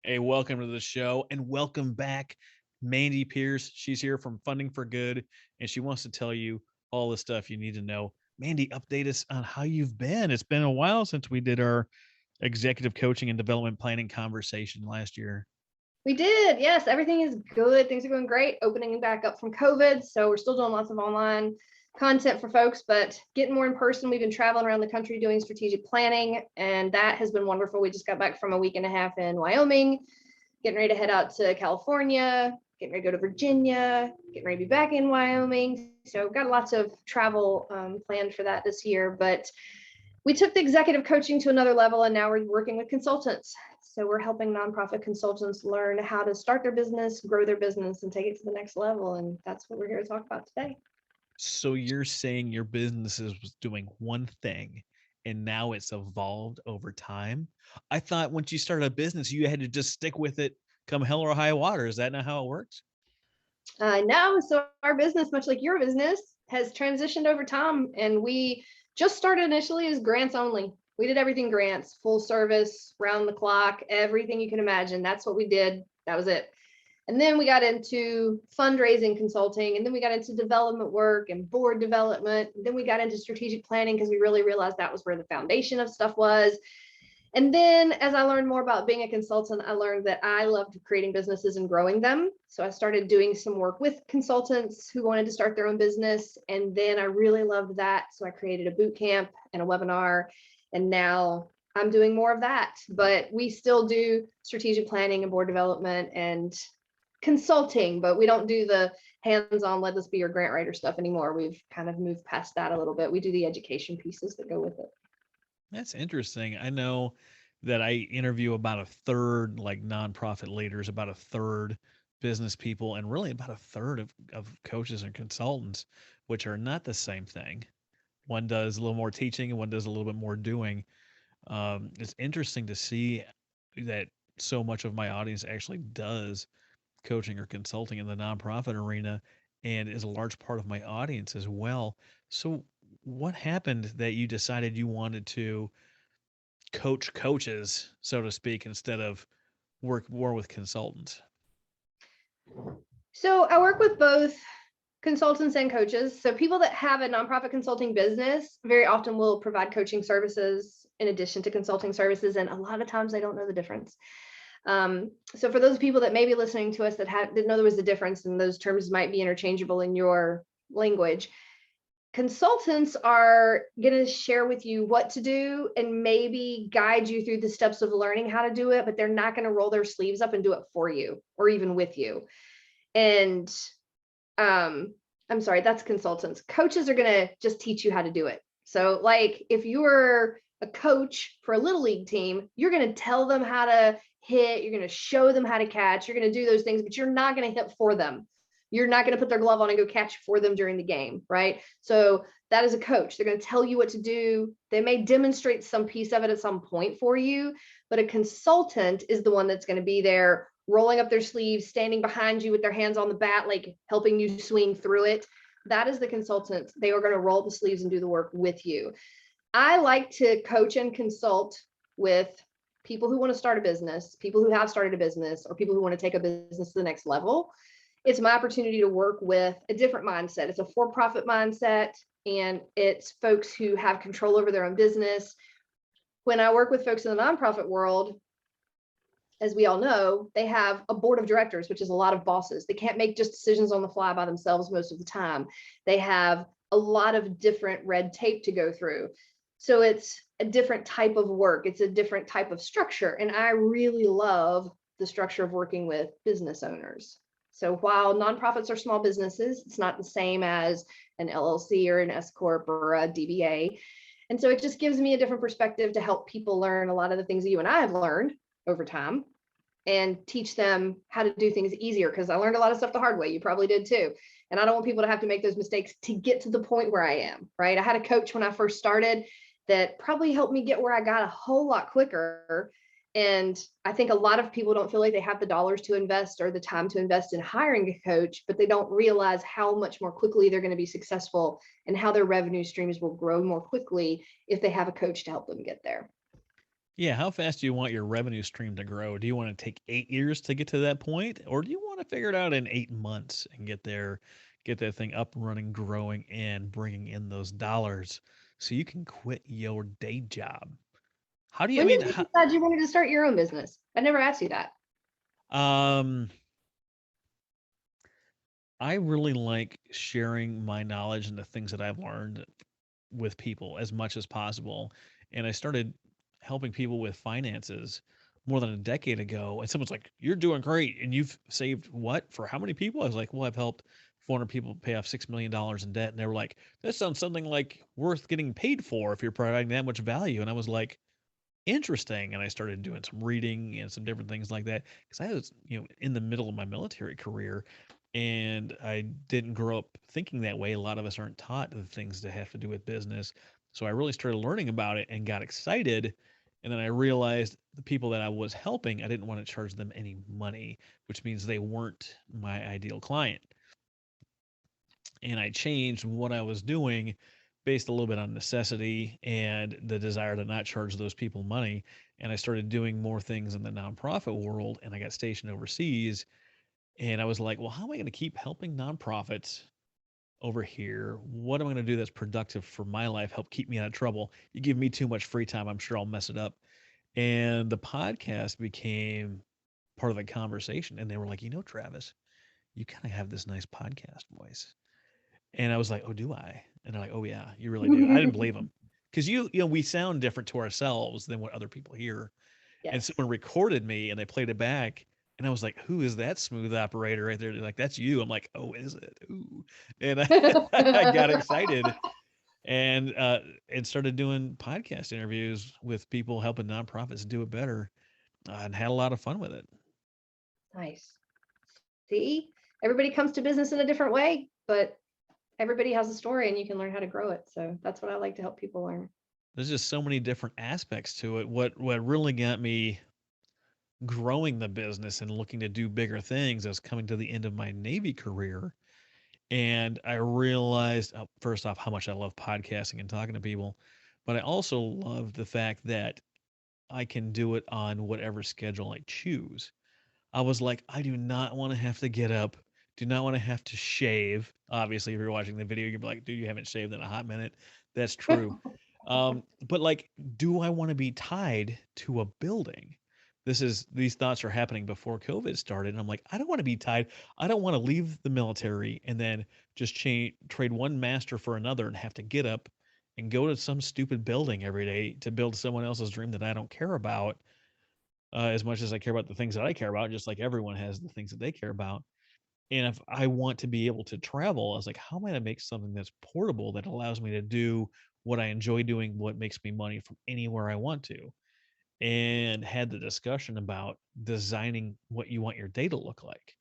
Hey, welcome to the show and welcome back, Mandy Pearce. She's here from Funding for Good and she wants to tell you all the stuff you need to know. Mandy, update us on how you've been. It's been a while since we did our executive coaching and development planning conversation last year. We did. Yes, everything is good. Things are going great. Opening back up from COVID. So we're still doing lots of online content for folks, but getting more in person. We've been traveling around the country doing strategic planning, and that has been wonderful. We just got back from a week and a half in Wyoming, getting ready to head out to California, getting ready to go to Virginia, getting ready to be back in Wyoming. So got lots of travel planned for that this year, but we took the executive coaching to another level, and now we're working with consultants. So we're helping nonprofit consultants learn how to start their business, grow their business, and take it to the next level. And that's what we're here to talk about today. So you're saying your business was doing one thing and now it's evolved over time? I thought once you started a business, you had to just stick with it come hell or high water. Is that not how it works? No, so our business, much like your business, has transitioned over time. And we just started initially as grants only. We did everything grants, full service, round the clock, everything you can imagine. That's what we did. That was it. And then we got into fundraising consulting, and then we got into development work and board development. And then we got into strategic planning because we really realized that was where the foundation of stuff was. And then as I learned more about being a consultant, I learned that I loved creating businesses and growing them. So I started doing some work with consultants who wanted to start their own business. And then I really loved that. So I created a boot camp and a webinar. And now I'm doing more of that. But we still do strategic planning and board development and consulting, but we don't do the hands-on, let us be your grant writer stuff anymore. We've kind of moved past that a little bit. We do the education pieces that go with it. That's interesting. I know that I interview about a third like nonprofit leaders, about a third business people, and really about a third of coaches and consultants, which are not the same thing. One does a little more teaching and one does a little bit more doing. It's interesting to see that so much of my audience actually does coaching or consulting in the nonprofit arena and is a large part of my audience as well. So, what happened that you decided you wanted to coach coaches, so to speak, instead of work more with consultants? So I work with both consultants and coaches. So people that have a nonprofit consulting business very often will provide coaching services in addition to consulting services. And a lot of times they don't know the difference. So for those people that may be listening to us that didn't know there was a difference, and those terms might be interchangeable in your language, consultants are going to share with you what to do and maybe guide you through the steps of learning how to do it, but they're not going to roll their sleeves up and do it for you or even with you. And I'm sorry, that's consultants. Coaches are going to just teach you how to do it. So like if you're a coach for a little league team, you're going to tell them how to hit, you're going to show them how to catch, you're going to do those things, but you're not going to hit for them. You're not going to put their glove on and go catch for them during the game, right? So that is a coach. They're going to tell you what to do. They may demonstrate some piece of it at some point for you, but a consultant is the one that's going to be there rolling up their sleeves, standing behind you with their hands on the bat, like helping you swing through it. That is the consultant. They are going to roll the sleeves and do the work with you. I like to coach and consult with people who want to start a business, people who have started a business, or people who want to take a business to the next level. It's my opportunity to work with a different mindset. It's a for-profit mindset, and it's folks who have control over their own business. When I work with folks in the nonprofit world, as we all know, they have a board of directors, which is a lot of bosses. They can't make just decisions on the fly by themselves most of the time. They have a lot of different red tape to go through. So it's a different type of work. It's a different type of structure. And I really love the structure of working with business owners. So while nonprofits are small businesses, it's not the same as an LLC or an S Corp or a DBA. And so it just gives me a different perspective to help people learn a lot of the things that you and I have learned over time and teach them how to do things easier, because I learned a lot of stuff the hard way. You probably did too. And I don't want people to have to make those mistakes to get to the point where I am, right? I had a coach when I first started that probably helped me get where I got a whole lot quicker. And I think a lot of people don't feel like they have the dollars to invest or the time to invest in hiring a coach, but they don't realize how much more quickly they're going to be successful and how their revenue streams will grow more quickly if they have a coach to help them get there. Yeah, how fast do you want your revenue stream to grow? Do you want to take 8 years to get to that point, or do you want to figure it out in 8 months and get there, get that thing up and running, growing, and bringing in those dollars so you can quit your day job? How do you? I When mean, did you how, decide you wanted to start your own business? I never asked you that. um, I really like sharing my knowledge and the things that I've learned with people as much as possible. And I started helping people with finances more than a decade ago. And someone's like, "You're doing great. And you've saved what for how many people?" I was like, "Well, I've helped 400 people pay off $6 million in debt." And they were like, "That sounds something like worth getting paid for if you're providing that much value." And I was like, interesting. And I started doing some reading and some different things like that because I was, in the middle of my military career and I didn't grow up thinking that way. A lot of us aren't taught the things that have to do with business. So I really started learning about it and got excited. And then I realized the people that I was helping, I didn't want to charge them any money, which means they weren't my ideal client. And I changed what I was doing based a little bit on necessity and the desire to not charge those people money. And I started doing more things in the nonprofit world and I got stationed overseas. And I was like, well, how am I going to keep helping nonprofits over here? What am I going to do that's productive for my life? Help keep me out of trouble. You give me too much free time, I'm sure I'll mess it up. And the podcast became part of the conversation. And they were like, Travis, you kind of have this nice podcast voice. And I was like, "Oh, do I?" And they're like, "Oh yeah, you really do." I didn't believe them because we sound different to ourselves than what other people hear. And Yes. someone recorded me and they played it back, and I was like, "Who is that smooth operator right there?" They're like, "That's you." I'm like, "Oh, is it?" Ooh, and I got excited and started doing podcast interviews with people helping nonprofits do it better, and had a lot of fun with it. Nice. See, everybody comes to business in a different way, but everybody has a story and you can learn how to grow it. So that's what I like to help people learn. There's just so many different aspects to it. What really got me growing the business and looking to do bigger things. I was coming to the end of my Navy career. And I realized, first off, how much I love podcasting and talking to people. But I also love the fact that I can do it on whatever schedule I choose. I was like, I do not want to have to get up, do not want to have to shave. Obviously, if you're watching the video, you're like, dude, you haven't shaved in a hot minute. That's true. But like, do I want to be tied to a building? These thoughts are happening before COVID started. And I'm like, I don't want to be tied. I don't want to leave the military and then just trade one master for another and have to get up and go to some stupid building every day to build someone else's dream that I don't care about as much as I care about the things that I care about, just like everyone has the things that they care about. And if I want to be able to travel, I was like, how am I going to make something that's portable that allows me to do what I enjoy doing, what makes me money from anywhere I want to? And had the discussion about designing what you want your day to look like.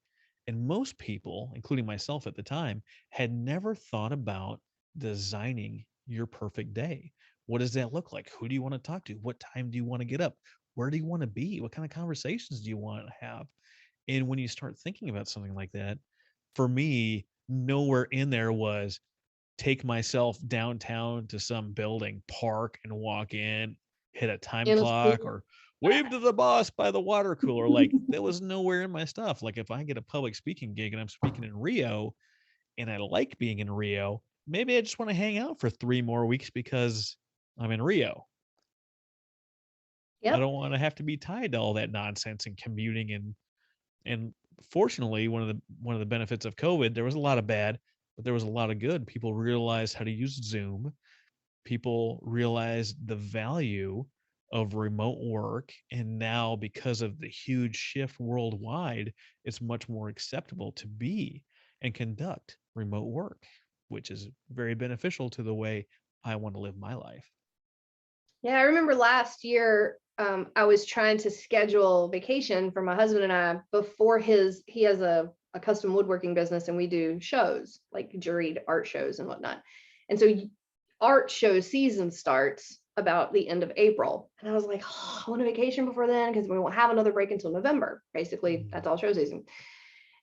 And most people, including myself at the time, had never thought about designing your perfect day. What does that look like? Who do you want to talk to? What time do you want to get up? Where do you want to be? What kind of conversations do you want to have? And when you start thinking about something like that, for me, nowhere in there was take myself downtown to some building, park and walk in, hit a time In a clock, school. or wave to the boss by the water cooler. Like that was nowhere in my stuff. Like if I get a public speaking gig and I'm speaking in Rio and I like being in Rio, maybe I just want to hang out for 3 more weeks because I'm in Rio. I Yep. don't want to have to be tied to all that nonsense and commuting and fortunately one of the benefits of COVID, there was a lot of bad, but there was a lot of good. People realized how to use Zoom. People realized the value of remote work. And now, because of the huge shift worldwide, it's much more acceptable to be and conduct remote work, which is very beneficial to the way I want to live my life. Yeah, I remember last year, I was trying to schedule vacation for my husband and I before he has a custom woodworking business and we do shows like juried art shows and whatnot. And so art show season starts about the end of April. And I was like, oh, I want a vacation before then because we won't have another break until November. Basically, Mm. that's all show season.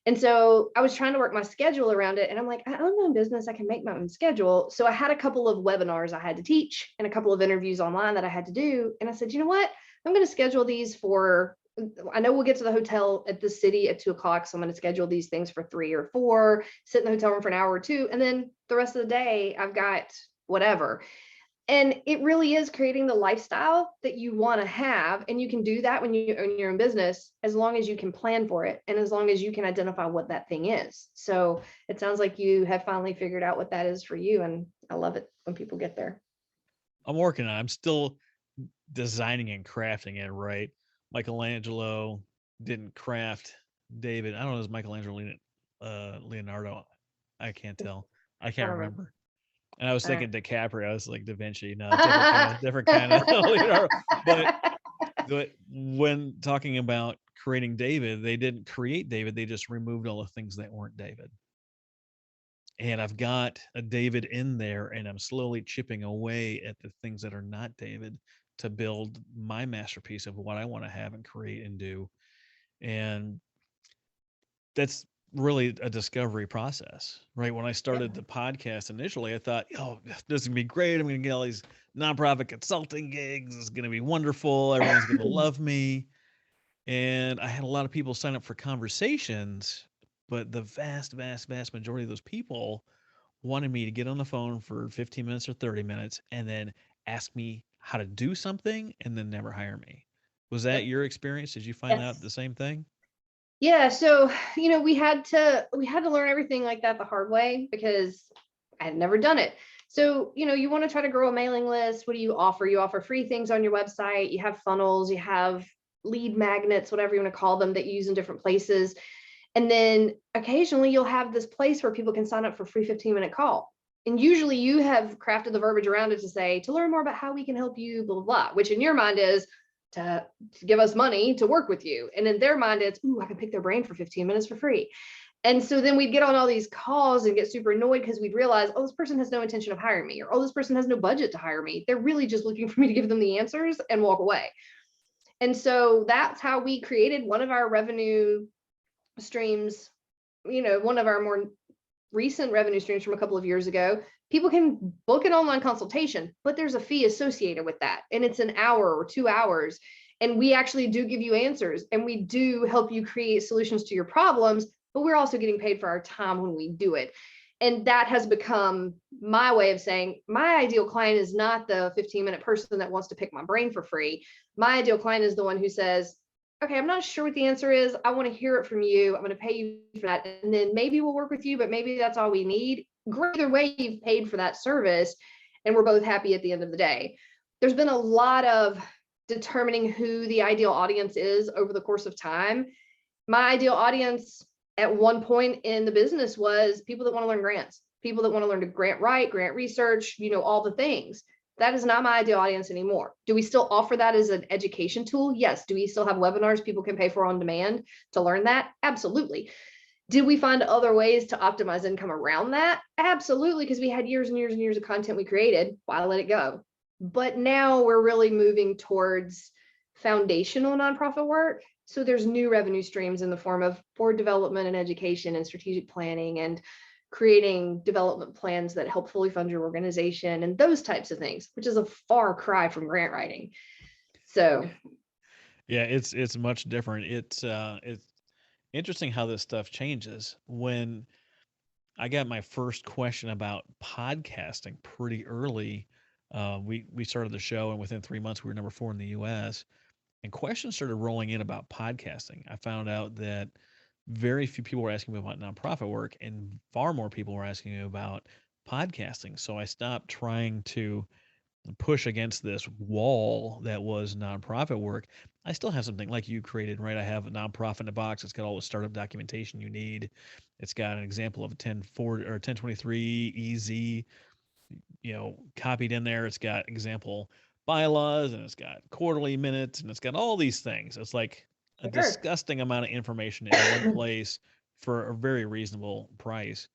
And so I was trying to work my schedule around it. And I'm like, I own my own business. I can make my own schedule. So I had a couple of webinars I had to teach and a couple of interviews online that I had to do. And I said, you know what? I'm going to schedule these for, I know we'll get to the hotel at the city at 2 o'clock. So I'm going to schedule these things for 3 or 4, sit in the hotel room for an hour or two. And then the rest of the day, I've got whatever. And it really is creating the lifestyle that you want to have. And you can do that when you own your own business, as long as you can plan for it and as long as you can identify what that thing is. So it sounds like you have finally figured out what that is for you. And I love it when people get there. I'm working on it. I'm still designing and crafting it, right? Michelangelo didn't craft David. I don't know, is Michelangelo Leonardo? I can't tell. I I can't don't remember. remember. And I was All right. thinking DiCaprio. I was like Da Vinci. No, different kind of Leonardo. But when talking about creating David, they didn't create David. They just removed all the things that weren't David. And I've got a David in there, and I'm slowly chipping away at the things that are not David to build my masterpiece of what I want to have and create and do. And that's really a discovery process, right? When I started Yeah. the podcast initially, I thought, oh, this is gonna be great. I'm gonna get all these nonprofit consulting gigs. It's gonna be wonderful. Everyone's gonna love me. And I had a lot of people sign up for conversations, but the vast, vast, vast majority of those people wanted me to get on the phone for 15 minutes or 30 minutes and then ask me how to do something and then never hire me. Was that Yep. your experience? Did you find out Yes. the same thing? Yeah. So, we had to learn everything like that the hard way because I had never done it. So, you want to try to grow a mailing list. What do you offer? You offer free things on your website. You have funnels, you have lead magnets, whatever you want to call them, that you use in different places. And then occasionally you'll have this place where people can sign up for free 15-minute call. And usually you have crafted the verbiage around it to say, to learn more about how we can help you, blah, blah, blah, which in your mind is to give us money to work with you. And in their mind, it's, ooh, I can pick their brain for 15 minutes for free. And so then we'd get on all these calls and get super annoyed because we'd realize, oh, this person has no intention of hiring me, or oh, this person has no budget to hire me. They're really just looking for me to give them the answers and walk away. And so that's how we created one of our revenue streams, one of our more recent revenue streams from a couple of years ago. People can book an online consultation, but there's a fee associated with that. And it's an hour or 2 hours. And we actually do give you answers and we do help you create solutions to your problems, but we're also getting paid for our time when we do it. And that has become my way of saying my ideal client is not the 15-minute person that wants to pick my brain for free. My ideal client is the one who says, okay, I'm not sure what the answer is. I want to hear it from you. I'm going to pay you for that. And then maybe we'll work with you, but maybe that's all we need. Either way, you've paid for that service and we're both happy at the end of the day. There's been a lot of determining who the ideal audience is over the course of time. My ideal audience at one point in the business was people that want to learn grants, people that want to learn to grant write, grant research, all the things. That is not my ideal audience anymore. Do we still offer that as an education tool? Yes. Do we still have webinars people can pay for on demand to learn that? Absolutely. Did we find other ways to optimize income around that? Absolutely, because we had years and years and years of content we created. Why let it go? But now we're really moving towards foundational nonprofit work. So there's new revenue streams in the form of board development and education and strategic planning and creating development plans that help fully fund your organization and those types of things, which is a far cry from grant writing. So Yeah, it's much different. It's interesting how this stuff changes. When I got my first question about podcasting pretty early, we started the show, and within 3 months we were number 4 in the U.S. And questions started rolling in about podcasting. I found out that very few people were asking me about nonprofit work, and far more people were asking me about podcasting. So I stopped trying to push against this wall that was nonprofit work. I still have something like you created, right? I have a nonprofit in a box. It's got all the startup documentation you need. It's got an example of a 1040 or 1023 EZ, copied in there. It's got example bylaws, and it's got quarterly minutes, and it's got all these things. It's like a sure. disgusting amount of information in one place for a very reasonable price.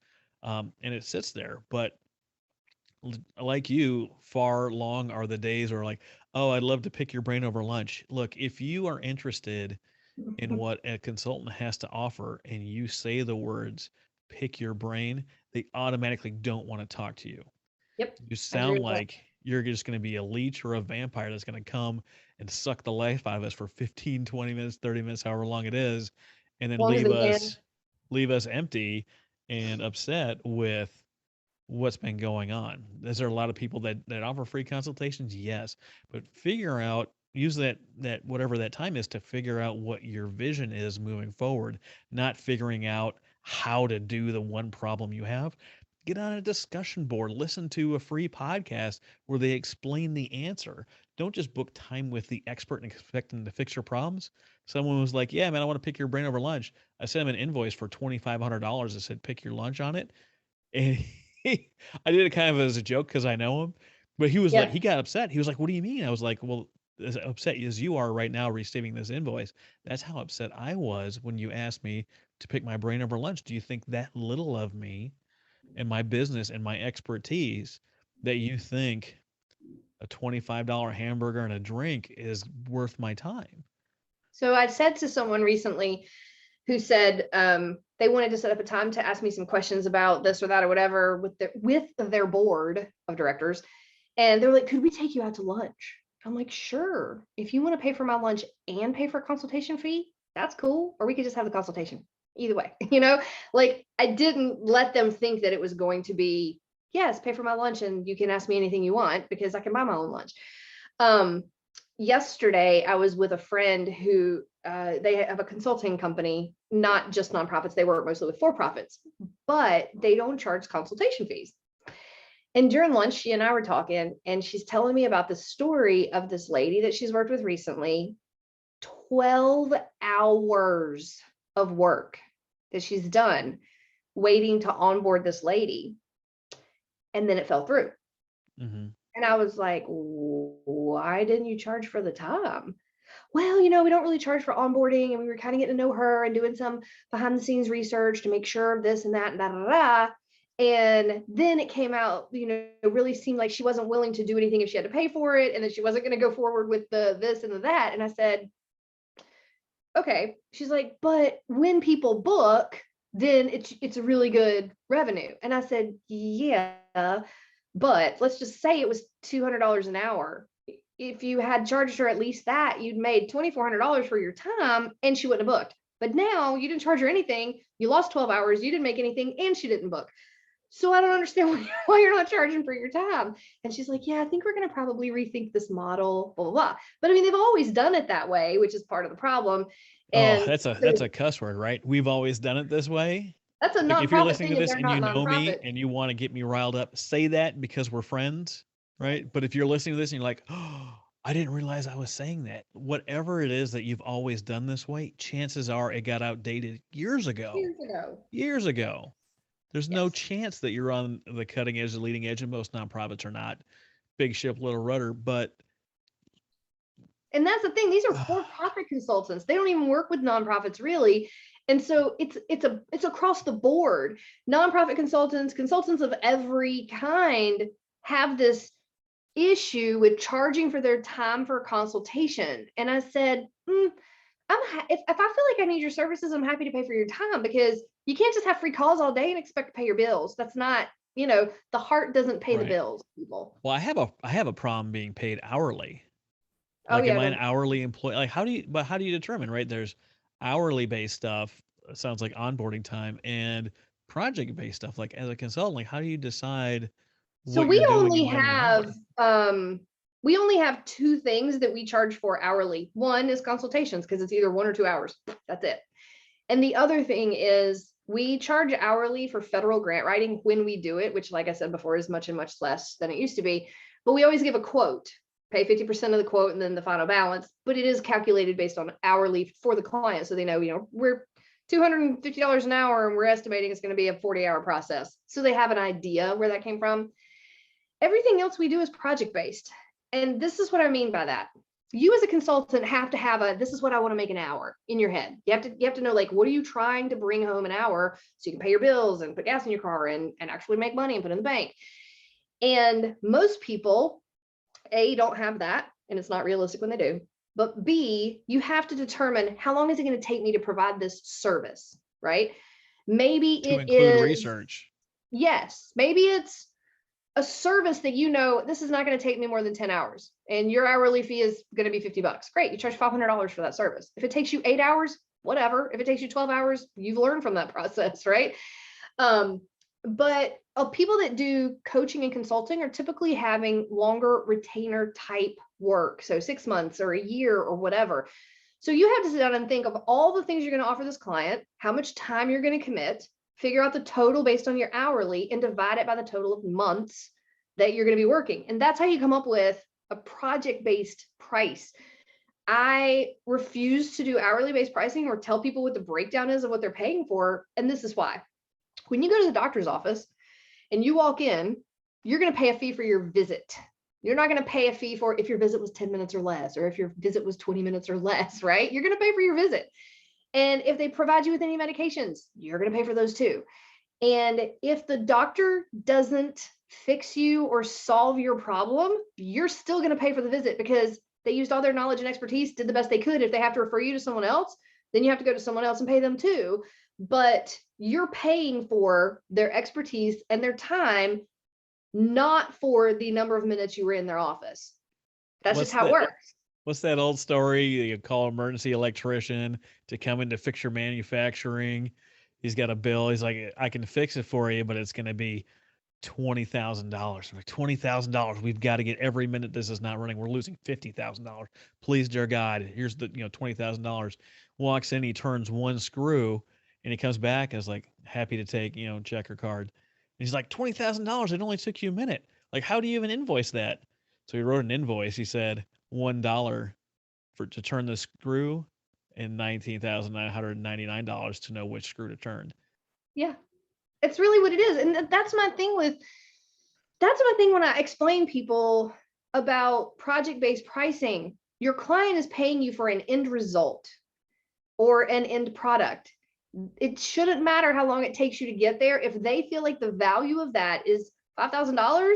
And it sits there. But like you, far long are the days where like, oh, I'd love to pick your brain over lunch. Look, if you are interested in what a consultant has to offer and you say the words pick your brain, they automatically don't want to talk to you. Yep. You I agree sound with that. like you're just going to be a leech or a vampire that's going to come and suck the life out of us for 15, 20 minutes, 30 minutes, however long it is, and then Long as they can. leave us empty and upset with what's been going on. Is there a lot of people that offer free consultations? Yes, but figure out use that whatever that time is to figure out what your vision is moving forward, not figuring out how to do the one problem you have. Get on a discussion board, listen to a free podcast where they explain the answer. Don't just book time with the expert and expect them to fix your problems. Someone was like, "Yeah, man, I want to pick your brain over lunch." I sent him an invoice for $2,500 that said, "Pick your lunch" on it, and I did it kind of as a joke because I know him, but he was like, Yeah. he got upset. He was like, "What do you mean?" I was like, "Well, as upset as you are right now receiving this invoice, that's how upset I was when you asked me to pick my brain over lunch. Do you think that little of me and my business and my expertise that you think a $25 hamburger and a drink is worth my time?" So I said to someone recently who said they wanted to set up a time to ask me some questions about this or that or whatever with their board of directors. And they're like, could we take you out to lunch? I'm like, sure. If you want to pay for my lunch and pay for a consultation fee, that's cool. Or we could just have the consultation. Either way, like I didn't let them think that it was going to be, yes, pay for my lunch and you can ask me anything you want because I can buy my own lunch. Um, Yesterday I was with a friend who they have a consulting company, not just nonprofits. They work mostly with for-profits, but they don't charge consultation fees. And during lunch, she and I were talking, and she's telling me about the story of this lady that she's worked with recently. 12 hours of work that she's done waiting to onboard this lady. And then it fell through. Mm-hmm. And I was like, why didn't you charge for the time? Well, we don't really charge for onboarding, and we were kind of getting to know her and doing some behind the scenes research to make sure this and that and da da da. And then it came out, it really seemed like she wasn't willing to do anything if she had to pay for it, and that she wasn't going to go forward with the this and the that. And I said, okay. She's like, but when people book, then it's a really good revenue. And I said, yeah, but let's just say it was $200 an hour. If you had charged her at least that, you'd made $2,400 for your time and she wouldn't have booked. But now you didn't charge her anything. You lost 12 hours. You didn't make anything and she didn't book. So I don't understand why you're not charging for your time. And she's like, yeah, I think we're going to probably rethink this model, blah, blah, blah. But I mean, they've always done it that way, which is part of the problem. Oh, And that's a cuss word, right? We've always done it this way. that's a Like if you're nonprofit listening thing to if this they're and not you know me nonprofit. and you want to get me riled up, say that because we're friends, right? But if you're listening to this and you're like, "Oh, I didn't realize I was saying that." Whatever it is that you've always done this way, chances are it got outdated years ago. Years ago. Years ago. There's no Yes. chance that you're on the cutting edge, the leading edge, and most nonprofits are not. Big ship, little rudder, but And that's the thing, these are for-profit consultants. They don't even work with nonprofits really. And so it's across the board. Nonprofit consultants of every kind have this issue with charging for their time for a consultation. And I said, if I feel like I need your services, I'm happy to pay for your time, because you can't just have free calls all day and expect to pay your bills. That's not, the heart doesn't pay the right. bills, people. Well, I have a problem being paid hourly. Oh Like, am yeah, I an no. hourly employee? Like, how do you determine, right? There's hourly based stuff, sounds like onboarding time, and project based stuff. Like, as a consultant, like, how do you decide So what you're doing and when you're not? we only have two things that we charge for hourly. One is consultations, because it's either 1 or 2 hours. That's it. And the other thing is we charge hourly for federal grant writing when we do it, which, like I said before, is much and much less than it used to be. But we always give a quote, pay 50% of the quote and then the final balance. But it is calculated based on hourly for the client. So they know, we're $250 an hour and we're estimating it's going to be a 40-hour process. So they have an idea where that came from. Everything else we do is project based. And this is what I mean by that. You as a consultant have to have this is what I want to make an hour in your head. You have to know, like, what are you trying to bring home an hour so you can pay your bills and put gas in your car and actually make money and put in the bank. And most people, A, don't have that, and it's not realistic when they do. But B, you have to determine, how long is it going to take me to provide this service, right? Maybe To it include is, research. yes, maybe it's a service that you know this is not going to take me more than 10 hours and your hourly fee is going to be $50. Great. You charge $500 for that service. If it takes you 8 hours, whatever. If it takes you 12 hours, you've learned from that process, right? But people that do coaching and consulting are typically having longer retainer type work. So 6 months or a year or whatever. So you have to sit down and think of all the things you're going to offer this client, how much time you're going to commit, figure out the total based on your hourly and divide it by the total of months that you're going to be working. And that's how you come up with a project-based price. I refuse to do hourly based pricing or tell people what the breakdown is of what they're paying for. And this is why. When you go to the doctor's office and you walk in, you're going to pay a fee for your visit. You're not going to pay a fee for if your visit was 10 minutes or less, or if your visit was 20 minutes or less, right? You're going to pay for your visit. And if they provide you with any medications, you're going to pay for those too. And if the doctor doesn't fix you or solve your problem, you're still going to pay for the visit because they used all their knowledge and expertise, did the best they could. If they have to refer you to someone else, then you have to go to someone else and pay them too. But you're paying for their expertise and their time, not for the number of minutes you were in their office. That's just how it works. What's that old story? You call emergency electrician to come in to fix your manufacturing. He's got a bill. He's like, I can fix it for you, but it's going to be $20,000. Like $20,000. We've got to get every minute this is not running. We're losing $50,000. Please, dear God, here's the $20,000. Walks in, he turns one screw, and he comes back and is like happy to take check or card. And he's like $20,000. It only took you a minute. Like, how do you even invoice that? So he wrote an invoice. He said $1 to turn the screw and $19,999 to know which screw to turn. Yeah, it's really what it is. And that's my thing when I explain people about project-based pricing. Your client is paying you for an end result or an end product. It shouldn't matter how long it takes you to get there. If they feel like the value of that is $5,000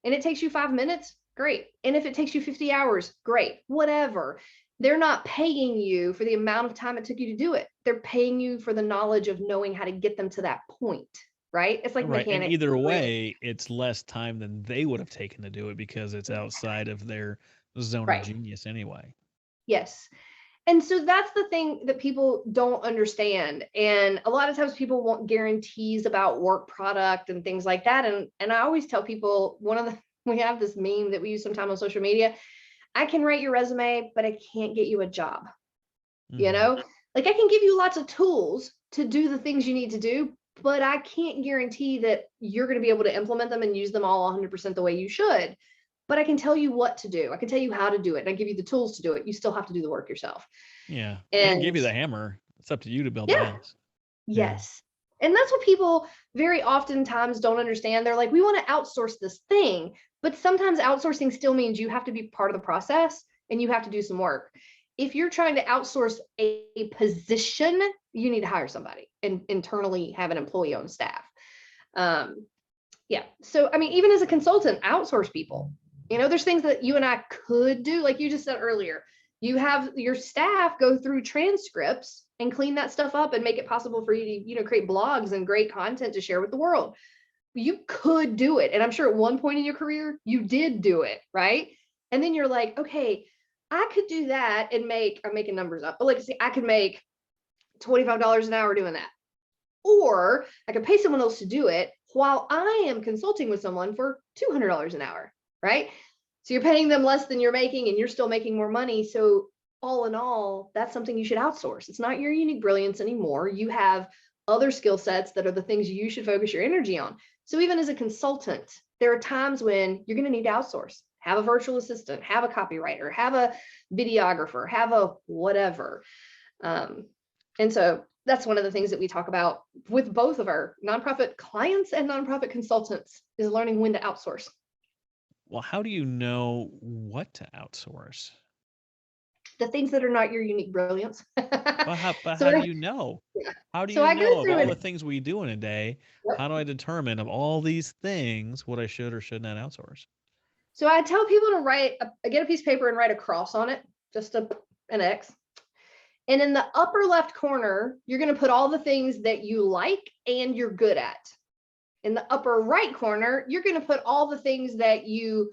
and it takes you 5 minutes, great. And if it takes you 50 hours, great, whatever. They're not paying you for the amount of time it took you to do it. They're paying you for the knowledge of knowing how to get them to that point, right? It's like right. mechanics. And either way, it's less time than they would have taken to do it because it's outside of their zone of genius anyway. Yes. And so that's the thing that people don't understand. And a lot of times people want guarantees about work product and things like that. And I always tell people, we have this meme that we use sometime on social media. I can write your resume, but I can't get you a job. Mm-hmm. Like I can give you lots of tools to do the things you need to do, but I can't guarantee that you're going to be able to implement them and use them all 100% the way you should. But I can tell you what to do. I can tell you how to do it. And I give you the tools to do it. You still have to do the work yourself. Yeah. And I can give you the hammer. It's up to you to build the house. Yes. And that's what people very oftentimes don't understand. They're like, we want to outsource this thing, but sometimes outsourcing still means you have to be part of the process and you have to do some work. If you're trying to outsource a position, you need to hire somebody and internally have an employee on staff. So, I mean, even as a consultant, outsource people. There's things that you and I could do, like you just said earlier. You have your staff go through transcripts and clean that stuff up and make it possible for you to create blogs and great content to share with the world. You could do it. And I'm sure at one point in your career, you did do it, right? And then you're like, okay, I could do that and I'm making numbers up, but let's see, I could make $25 an hour doing that. Or I could pay someone else to do it while I am consulting with someone for $200 an hour, right? So you're paying them less than you're making and you're still making more money. So all in all, that's something you should outsource. It's not your unique brilliance anymore. You have other skill sets that are the things you should focus your energy on. So even as a consultant, there are times when you're going to need to outsource. Have a virtual assistant, have a copywriter, have a videographer, have a whatever. And so that's one of the things that we talk about with both of our nonprofit clients and nonprofit consultants is learning when to outsource. Well, how do you know what to outsource? The things that are not your unique brilliance. How do you know? Yeah. How do you know of all the things we do in a day? Yep. How do I determine of all these things what I should or should not outsource? So I tell people to get a piece of paper and write a cross on it, just an X. And in the upper left corner, you're going to put all the things that you like and you're good at. In the upper right corner, you're going to put all the things that you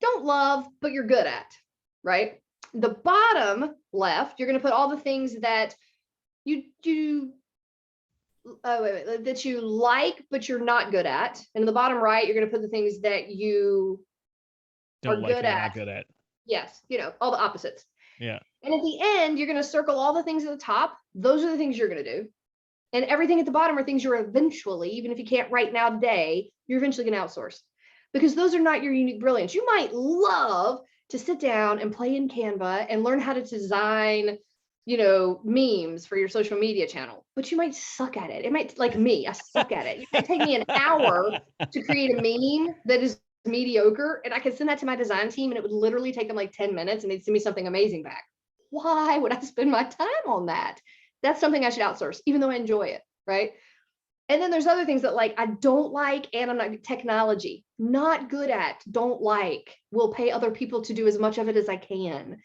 don't love, but you're good at, right? The bottom left, you're going to put all the things that you that you like, but you're not good at. And in the bottom right, you're going to put the things that you are Don't like good it or at. not good at. Yes, all the opposites. Yeah. And at the end, you're going to circle all the things at the top. Those are the things you're going to do. And everything at the bottom are things you're eventually, even if you can't right now today, you're eventually going to outsource, because those are not your unique brilliance. You might love to sit down and play in Canva and learn how to design, memes for your social media channel, but you might suck at it. It might, like me, I suck at it. It might take me an hour to create a meme that is mediocre, and I could send that to my design team and it would literally take them like 10 minutes and they'd send me something amazing back. Why would I spend my time on that? That's something I should outsource, even though I enjoy it, right? And then there's other things that like I don't like, and I'm not technology, not good at, don't like, will pay other people to do as much of it as I can.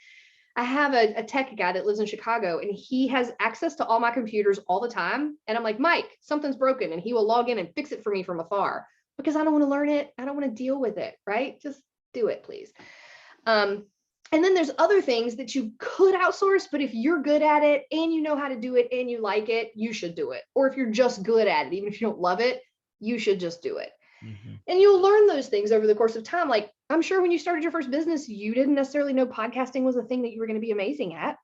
I have a tech guy that lives in Chicago, and he has access to all my computers all the time. And I'm like, Mike, something's broken, and he will log in and fix it for me from afar, because I don't want to learn it. I don't want to deal with it, right? Just do it, please. And then there's other things that you could outsource, but if you're good at it and you know how to do it and you like it, you should do it. Or if you're just good at it, even if you don't love it, you should just do it. Mm-hmm. And you'll learn those things over the course of time. Like, I'm sure when you started your first business, you didn't necessarily know podcasting was a thing that you were going to be amazing at,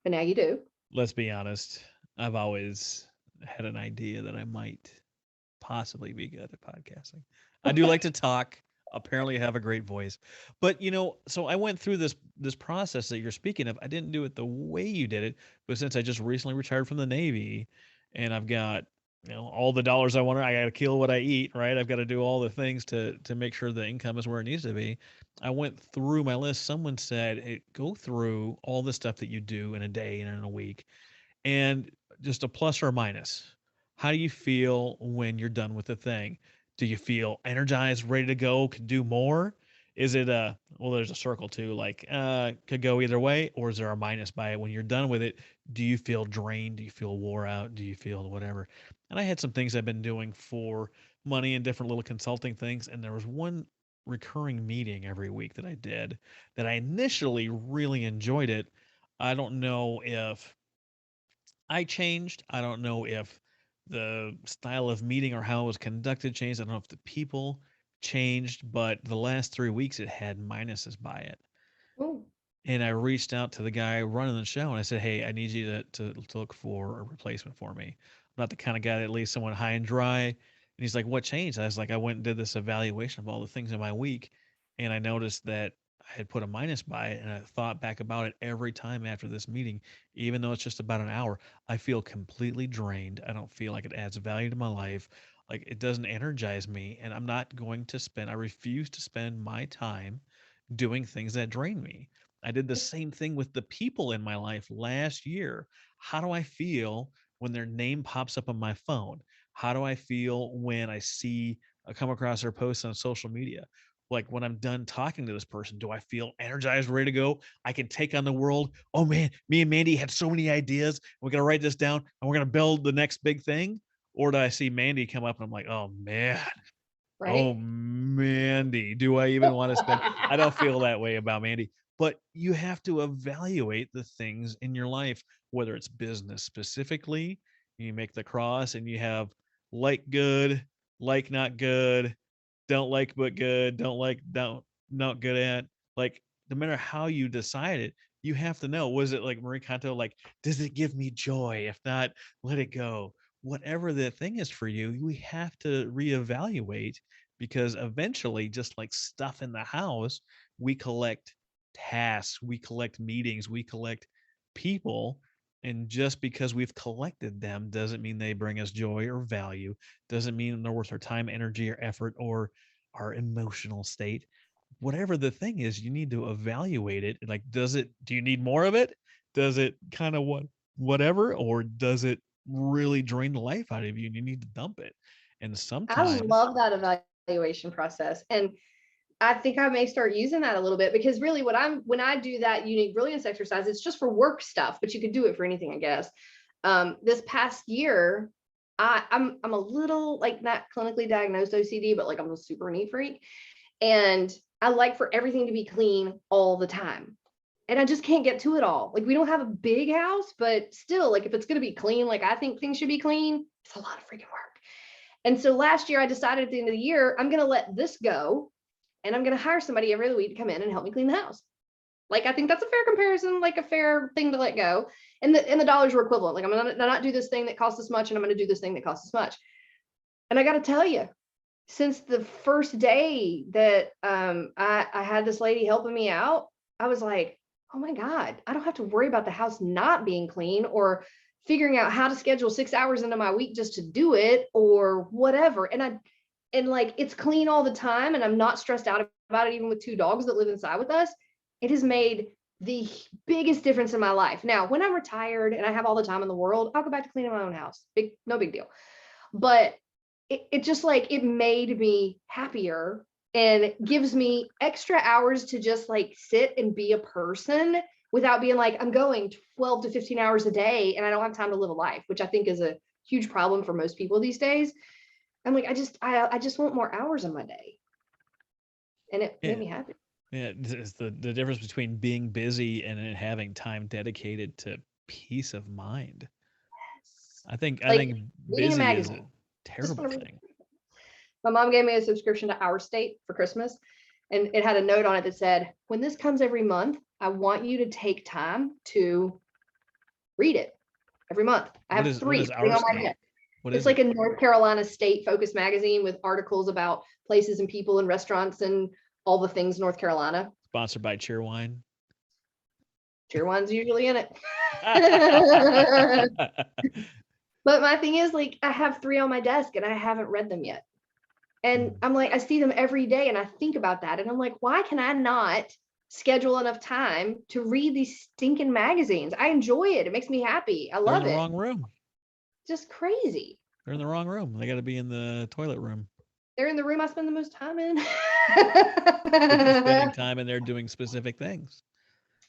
but now you do. Let's be honest. I've always had an idea that I might possibly be good at podcasting. I do like to talk. Apparently, I have a great voice, but so I went through this process that you're speaking of. I didn't do it the way you did it, but since I just recently retired from the Navy, and I've got all the dollars I want, I got to kill what I eat, right? I've got to do all the things to make sure the income is where it needs to be. I went through my list. Someone said, hey, go through all the stuff that you do in a day and in a week, and just a plus or a minus. How do you feel when you're done with the thing? Do you feel energized, ready to go, could do more? Is it well, there's a circle too, like could go either way, or is there a minus by it? When you're done with it, do you feel drained? Do you feel wore out? Do you feel whatever? And I had some things I've been doing for money and different little consulting things, and there was one recurring meeting every week that I did that I initially really enjoyed it. I don't know if I changed. I don't know if the style of meeting or how it was conducted changed. I don't know if the people changed, but the last 3 weeks it had minuses by it. Ooh. And I reached out to the guy running the show and I said, hey, I need you to look for a replacement for me. I'm not the kind of guy that leaves someone high and dry. And he's like, what changed? I was like, I went and did this evaluation of all the things in my week. And I noticed that I had put a minus by it. And I thought back about it every time after this meeting, even though it's just about an hour. I feel completely drained. I don't feel like it adds value to my life. Like it doesn't energize me. And I'm not going to I refuse to spend my time doing things that drain me. I did the same thing with the people in my life last year. How do I feel when their name pops up on my phone? How do I feel when I come across their posts on social media? Like when I'm done talking to this person, do I feel energized, ready to go? I can take on the world. Oh man, me and Mandy had so many ideas. We're going to write this down and we're going to build the next big thing. Or do I see Mandy come up and I'm like, oh man, oh, Right. Mandy, do I even want to spend? I don't feel that way about Mandy, but you have to evaluate the things in your life, whether it's business specifically. You make the cross and you have like good, like not good, don't like but good, don't like, don't not good at. Like no matter how you decide it, you have to know, was it like Marie Kanto, like, does it give me joy? If not, let it go. Whatever the thing is for you, we have to reevaluate, because eventually, just like stuff in the house, we collect tasks, we collect meetings, we collect people. And just because we've collected them doesn't mean they bring us joy or value, doesn't mean they're worth our time, energy, or effort, or our emotional state. Whatever the thing is, you need to evaluate it. Like, do you need more of it? Does it kind of whatever, or does it really drain the life out of you and you need to dump it? And I sometimes, love that evaluation process. And I think I may start using that a little bit, because really when I do that unique brilliance exercise, it's just for work stuff, but you could do it for anything, I guess. This past year, I'm a little like not clinically diagnosed OCD, but like I'm a super neat freak. And I like for everything to be clean all the time. And I just can't get to it all. Like we don't have a big house, but still, like if it's gonna be clean, like I think things should be clean, it's a lot of freaking work. And so last year I decided at the end of the year, I'm gonna let this go and I'm gonna hire somebody every other week to come in and help me clean the house. Like I think that's a fair comparison, like a fair thing to let go. And the dollars were equivalent. Like I'm gonna not do this thing that costs this much, and I'm gonna do this thing that costs this much. And I gotta tell you, since the first day that I had this lady helping me out, I was like, oh my God, I don't have to worry about the house not being clean or figuring out how to schedule 6 hours into my week just to do it or whatever. And like it's clean all the time and I'm not stressed out about it, even with two dogs that live inside with us. It has made the biggest difference in my life. Now, when I'm retired and I have all the time in the world, I'll go back to cleaning my own house. No big deal. But it just like it made me happier and gives me extra hours to just like sit and be a person without being like I'm going 12 to 15 hours a day and I don't have time to live a life, which I think is a huge problem for most people these days. I'm like I just want more hours in my day, and it made Yeah. me happy. Yeah. It's the difference between being busy and then having time dedicated to peace of mind. I Like think reading a busy is a magazine, just terrible want to read. thing. My mom gave me a subscription to Our State for Christmas, and it had a note on it that said, "When this comes every month, I want you to take time to read it every month." I have What three is sitting our on my state? desk. What It's is like it? a North Carolina state focused magazine with articles about places and people and restaurants and all the things North Carolina. Sponsored by Cheerwine. Tier one's usually in it. Yeah. But my thing is, like, I have three on my desk and I haven't read them yet. And I'm like, I see them every day and I think about that. And I'm like, why can I not schedule enough time to read these stinking magazines? I enjoy it. It makes me happy. I They're in love the it. wrong room. Just crazy. They're in the wrong room. They got to be in the toilet room. They're in the room I spend the most time in. But you're spending I time in there doing specific things.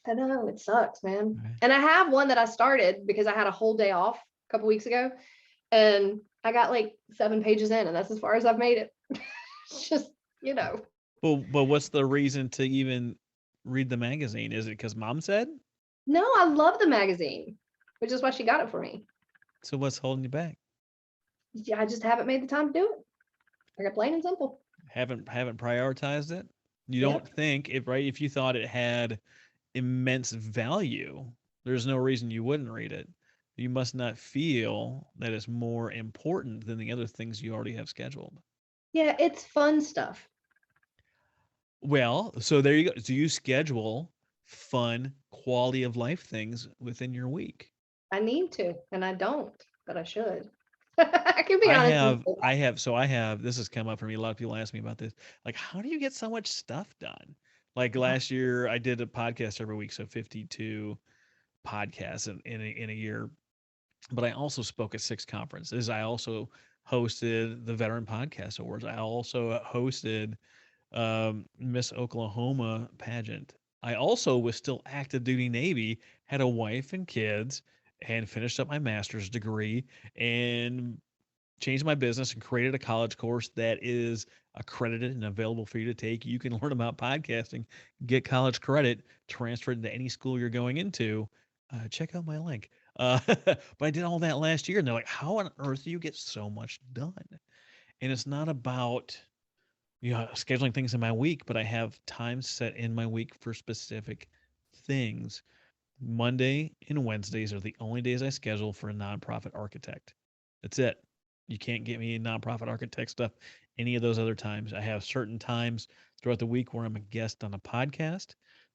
know it sucks, man. Right. And I have one that I started because I had a whole day off a couple weeks ago, and I got like 7 pages in, and that's as far as I've made it. It's just, you know. But what's the reason to even read the magazine? Is it because mom said? No, I love the magazine, which is why she got it for me. So what's holding you back? Yeah, I just haven't made the time to do it. I got plain and simple. Haven't prioritized it? You don't Yep. think if you thought it had immense value, there's no reason you wouldn't read it. You must not feel that it's more important than the other things you already have scheduled. Yeah, it's fun stuff. Well, so there you go. Do you schedule fun, quality of life things within your week? I need to, and I don't, but I should. I can be honest and say I have, this has come up for me. A lot of people ask me about this. Like, how do you get so much stuff done? Like that. last year, I did a podcast every week, so 52 podcasts in a year. But I also spoke at 6 conferences. I also hosted the Veteran Podcast Awards. I also hosted Miss Oklahoma pageant. I also was still active duty Navy, had a wife and kids, and finished up my master's degree and changed my business and created a college course that is accredited and available for you to take. You can learn about podcasting, get college credit, transfer it into any school you're going into. Check out my link. But I did all that last year, and they're like, "How on earth do you get so much done?" And it's not about scheduling things in my week, but I have time set in my week for specific things. Monday and Wednesdays are the only days I schedule for a nonprofit architect. That's it. You can't get me nonprofit architect stuff any of those other times. I have certain times throughout the week where I'm a guest on a podcast.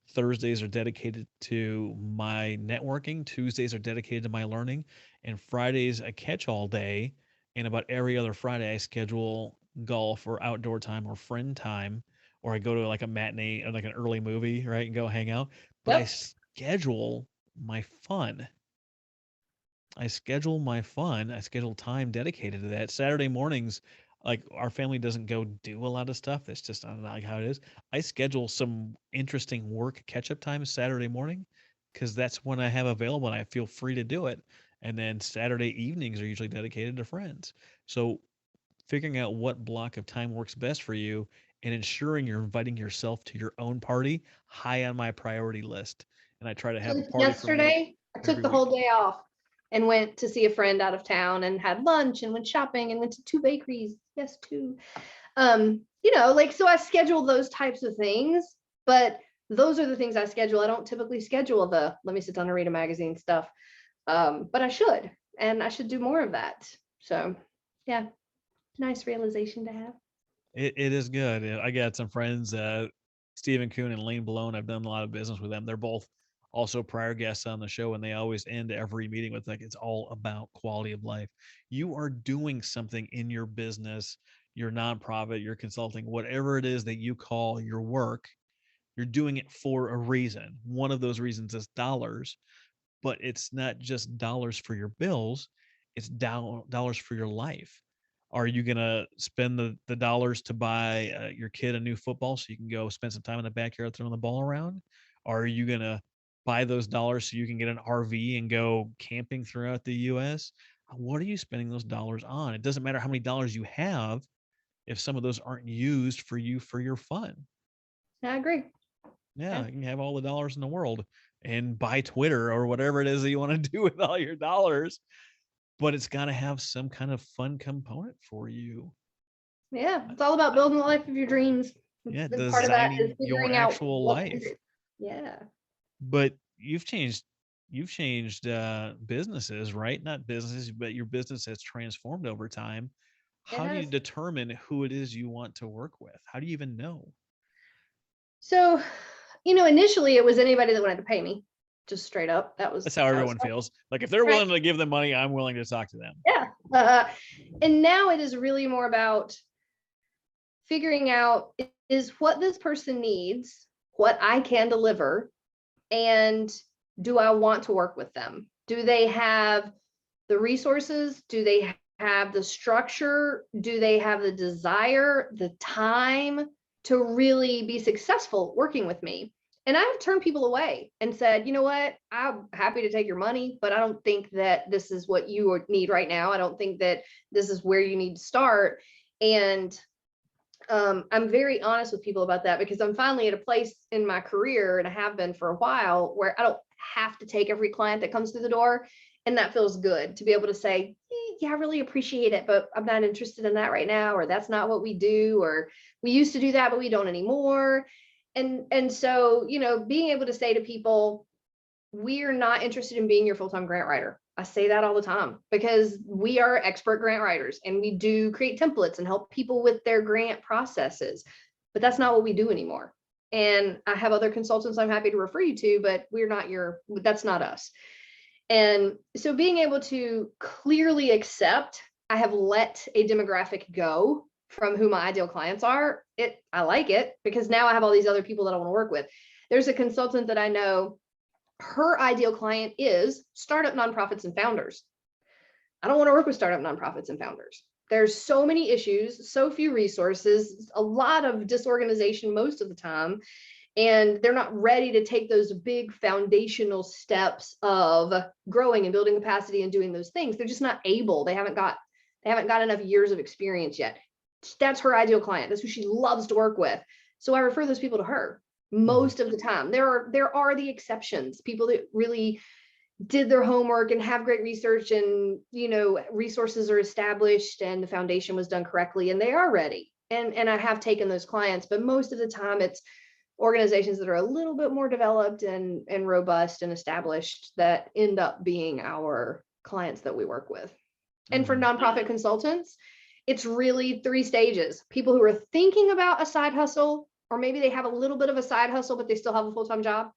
Thursdays are dedicated to my networking. Tuesdays are dedicated to my learning. And Fridays, a catch all day. And about every other Friday, I schedule golf or outdoor time or friend time, or I go to like a matinee or like an early movie, right? And go hang out. But I Yep. schedule my fun. I schedule my fun. I schedule time dedicated to that. Saturday mornings, like our family doesn't go do a lot of stuff. That's just not like how it is. I schedule some interesting work catch up time Saturday morning because that's when I have available and I feel free to do it. And then Saturday evenings are usually dedicated to friends. So figuring out what block of time works best for you and ensuring you're inviting yourself to your own party, high on my priority list. And I try to have a party for me Yesterday, I took every the whole week. day off and went to see a friend out of town and had lunch and went shopping and went to 2 bakeries. Yes, two. Like, so I schedule those types of things, but those are the things I schedule. I don't typically schedule the let me sit down and read a magazine stuff. But I should, and I should do more of that. So yeah, nice realization to have. It is good. I got some friends, Stephen Kuhn and Lane Balone. I've done a lot of business with them. They're both also prior guests on the show, and they always end every meeting with like, it's all about quality of life. You are doing something in your business, your nonprofit, your consulting, whatever it is that you call your work. You're doing it for a reason. One of those reasons is dollars, but it's not just dollars for your bills, it's dollars for your life. Are you going to spend the dollars to buy your kid a new football so you can go spend some time in the backyard throwing the ball around? Or are you going to buy those dollars so you can get an RV and go camping throughout the US? What are you spending those dollars on? It doesn't matter how many dollars you have if some of those aren't used for you for your fun. I agree. Yeah, Yeah. you can have all the dollars in the world and buy Twitter or whatever it is that you want to do with all your dollars, but it's got to have some kind of fun component for you. Yeah, it's all about building the life of your dreams. Yeah, And part of that is designing your figuring out actual what is life. it. Yeah. But you've changed businesses, right? Not businesses, but your business has transformed over time. It How do you has. determine who it is you want to work with? How do you even know? So, initially it was anybody that wanted to pay me, just straight up. That That's was how how it everyone started. feels. Like if they're Right. willing to give them money, I'm willing to talk to them. Yeah. And now it is really more about figuring out is what this person needs, what I can deliver, and do I want to work with them? Do they have the resources? Do they have the structure? Do they have the desire, the time to really be successful working with me? And I've turned people away and said, you know what, I'm happy to take your money, but I don't think that this is what you need right now. I don't think that this is where you need to start. And I'm very honest with people about that because I'm finally at a place in my career, and I have been for a while, where I don't have to take every client that comes through the door. And that feels good to be able to say, yeah, I really appreciate it, but I'm not interested in that right now, or that's not what we do, or we used to do that, but we don't anymore. And so, being able to say to people, we're not interested in being your full-time grant writer. I say that all the time because we are expert grant writers and we do create templates and help people with their grant processes, but that's not what we do anymore. And I have other consultants I'm happy to refer you to, but that's not us. And so being able to clearly accept, I have let a demographic go from who my ideal clients are. I like it because now I have all these other people that I want to work with. There's a consultant that I know, her ideal client is startup nonprofits and founders. I don't want to work with startup nonprofits and founders. There's so many issues, so few resources, a lot of disorganization most of the time, and they're not ready to take those big foundational steps of growing and building capacity and doing those things. They're just not able. They haven't got enough years of experience yet. That's her ideal client. That's who she loves to work with. So I refer those people to her most of the time. There are the exceptions, people that really did their homework and have great research, and resources are established and the foundation was done correctly and they are ready. And I have taken those clients, but most of the time it's organizations that are a little bit more developed and robust and established that end up being our clients that we work with. And for nonprofit consultants, it's really 3 stages. People who are thinking about a side hustle, or maybe they have a little bit of a side hustle, but they still have a full-time job.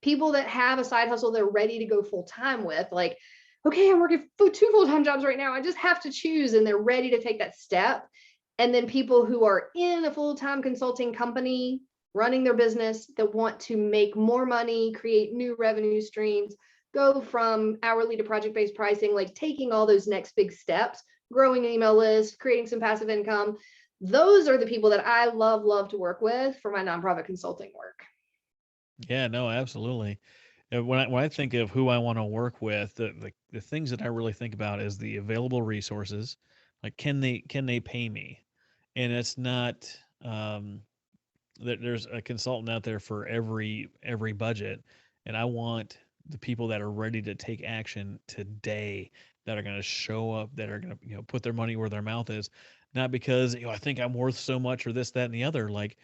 People that have a side hustle they're ready to go full-time with, like, okay, I'm working 2 full-time jobs right now. I just have to choose, and they're ready to take that step. And then people who are in a full-time consulting company running their business that want to make more money, create new revenue streams, go from hourly to project-based pricing, like taking all those next big steps, growing an email list, creating some passive income. Those are the people that I love to work with for my nonprofit consulting work. Yeah, no, absolutely. And when I think of who I want to work with, the things that I really think about is the available resources. Like, can they pay me? And it's not that there's a consultant out there for every budget, and I want the people that are ready to take action today, that are going to show up, that are going to put their money where their mouth is, not because I think I'm worth so much or this, that, and the other. Like,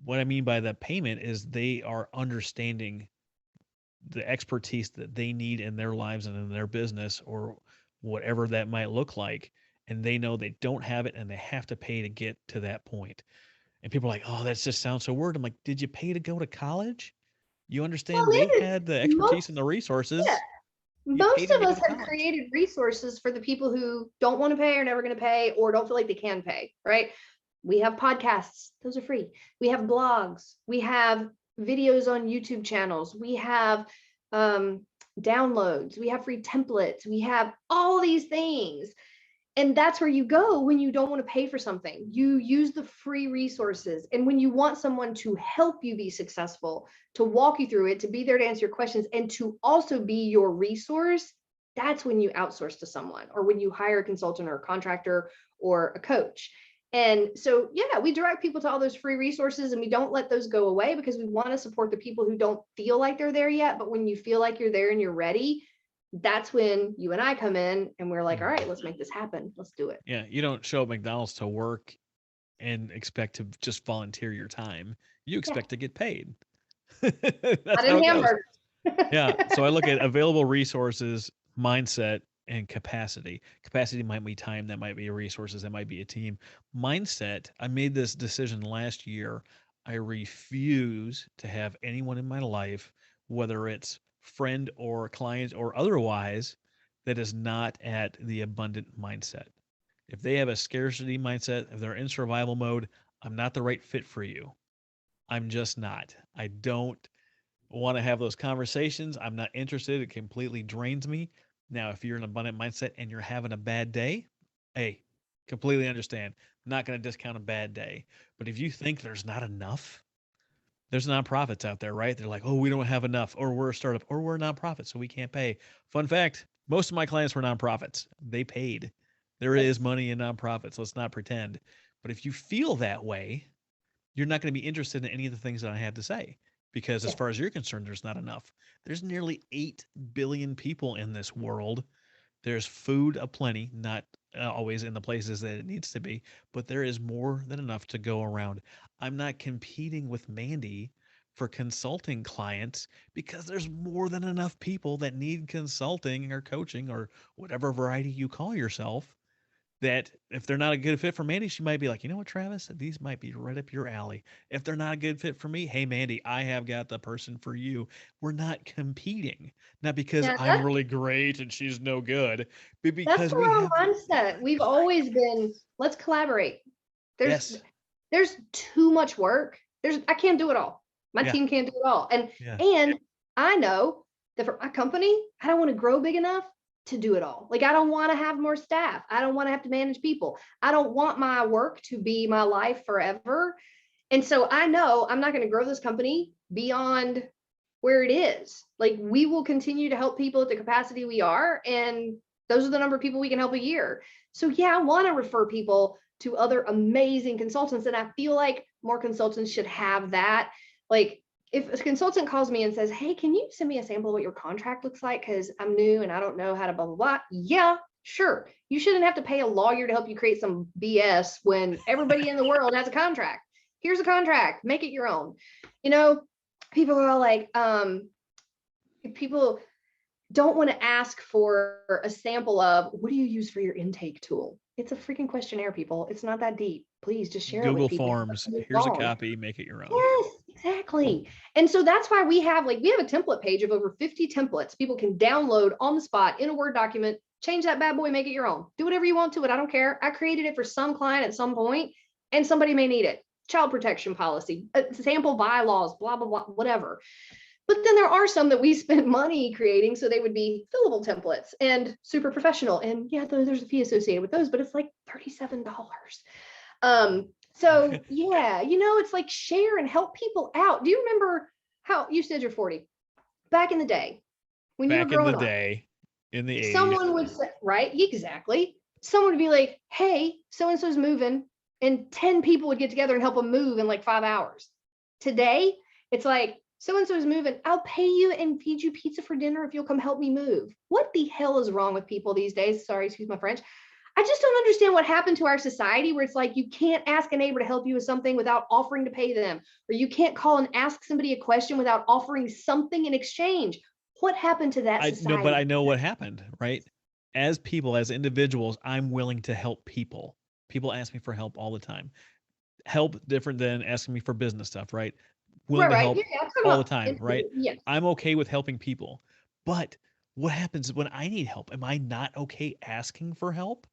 what I mean by that payment is they are understanding the expertise that they need in their lives and in their business, or whatever that might look like, and they know they don't have it and they have to pay to get to that point. And people are like, "Oh, that just sounds so weird." I'm like, "Did you pay to go to college? You Well, understand they had the expertise and most the yeah, resources. You paid most them of to go us to have college." created resources for the people who don't want to pay or never going to pay or don't feel like they can pay, right? We have podcasts, those are free. We have blogs, we have videos on YouTube channels, we have um, downloads, we have free templates, we have all these things. And that's where you go when you don't want to pay for something. You use the free resources. And when you want someone to help you be successful, to walk you through it, to be there to answer your questions, and to also be your resource, that's when you outsource to someone, or when you hire a consultant or a contractor or a coach. And so, yeah, we direct people to all those free resources, and we don't let those go away, because we want to support the people who don't feel like they're there yet. But when you feel like you're there and you're ready, that's when you and I come in and we're like, all Mhm. right, let's make this happen. Let's do it. Yeah, you don't show up McDonald's to work and expect to just volunteer your time. You Yeah. expect to get paid. Not That's how in it goes. hamburgers. Yeah. So I look at available resources, mindset, and capacity. Capacity might be time, that might be resources, that might be a team. Mindset, I made this decision last year. I refuse to have anyone in my life, whether it's friend or client or otherwise, that is not at the abundant mindset. If they have a scarcity mindset, if they're in survival mode, I'm not the right fit for you. I'm just not. I don't want to have those conversations. I'm not interested. It completely drains me. Now, if you're in an abundant mindset and you're having a bad day, hey, completely understand. I'm not going to discount a bad day. But if you think there's not enough, there's nonprofits out there, right? They're like, oh, we don't have enough, or we're a startup, or we're a nonprofit, so we can't pay. Fun fact, most of my clients were nonprofits. They paid. There is Yes. money in nonprofits. Let's not pretend. But if you feel that way, you're not going to be interested in any of the things that I have to say, because as Yeah. far as you're concerned, there's not enough. There's nearly 8 billion people in this world. There's food aplenty, not always in the places that it needs to be, but there is more than enough to go around. I'm not competing with Mandy for consulting clients, because there's more than enough people that need consulting or coaching or whatever variety you call yourself, that if they're not a good fit for Mandy, she might be like, you know what, Travis, these might be right up your alley. If they're not a good fit for me, hey, Mandy, I have got the person for you. We're not competing, not because Yeah, I'm really great and she's no good, but that's because the we wrong have mindset. We've always been, let's collaborate. There's yes, there's too much work. I can't do it all. My yeah, team can't do it all. yeah, And I know that for my company, I don't want to grow big enough to do it all. Like, I don't want to have more staff. I don't want to have to manage people. I don't want my work to be my life forever. And so I know I'm not going to grow this company beyond where it is. Like, we will continue to help people at the capacity we are. And those are the number of people we can help a year. So yeah, I want to refer people to other amazing consultants. And I feel like more consultants should have that. Like, if a consultant calls me and says, hey, can you send me a sample of what your contract looks like? Because I'm new and I don't know how to blah, blah, blah. Yeah, sure. You shouldn't have to pay a lawyer to help you create some BS when everybody in the world has a contract. Here's a contract, make it your own. You know, people are all like, people don't want to ask for a sample of, what do you use for your intake tool? It's a freaking questionnaire, people. It's not that deep. Please just share it with Google people. Forms. Move Here's a on. copy, make it your own. Yes, exactly. And so that's why we have a template page of over 50 templates people can download on the spot in a Word document, change that bad boy, make it your own. Do whatever you want to it. I don't care. I created it for some client at some point, and somebody may need it. Child protection policy, sample bylaws, blah, blah, blah, whatever. But then there are some that we spent money creating, so they would be fillable templates and super professional. And yeah, there's a fee associated with those, but it's like $37. So yeah, it's like, share and help people out. Do you remember how you said you're 40? Back in the day, when you were Back in the growing up, day, in the 80s. someone would say, right? Exactly. Someone would be like, hey, so and so's moving, and 10 people would get together and help them move in like 5 hours. Today, it's like, so and so's moving. I'll pay you and feed you pizza for dinner if you'll come help me move. What the hell is wrong with people these days? Sorry, excuse my French. I just don't understand what happened to our society where it's like you can't ask a neighbor to help you with something without offering to pay them, or you can't call and ask somebody a question without offering something in exchange. What happened to that I know, but society? I know what happened, right? As people, as individuals, I'm willing to help people. People ask me for help all the time. Help different than asking me for business stuff, right? Willing Right, to right. help Yeah, yeah, I'm talking all the about time, right? yes, I'm okay with helping people. But what happens when I need help? Am I not okay asking for help?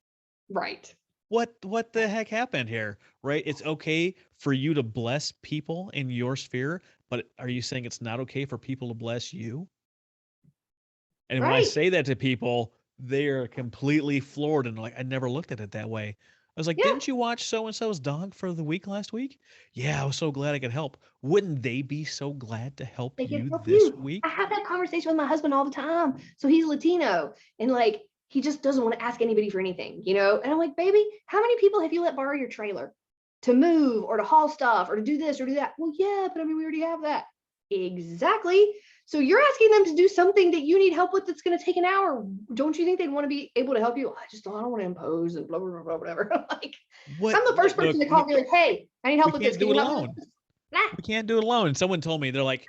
right. What the heck happened here, right? It's okay for you to bless people in your sphere, but are you saying it's not okay for people to bless you? And when I Right. say that to people, they are completely floored and like, I never looked at it that way. I was like, Yeah, didn't you watch so and so's dog for the week last week? Yeah, I was so glad I could help. Wouldn't they be so glad to help they can you help this you. I week? have that conversation with my husband all the time. So he's Latino and like he just doesn't want to ask anybody for anything, you know? And I'm like, baby, how many people have you let borrow your trailer to move or to haul stuff or to do this or do that? Well, yeah, but I mean, we already have that. Exactly. So you're asking them to do something that you need help with that's going to take an hour. Don't you think they'd want to be able to help you? I don't want to impose and blah, blah, blah, blah, whatever. Like, What? I'm the first person Look, to call and be like, hey, I need we help with this. can't Can do you it help me with alone. this? Nah. We can't do it alone. And someone told me they're like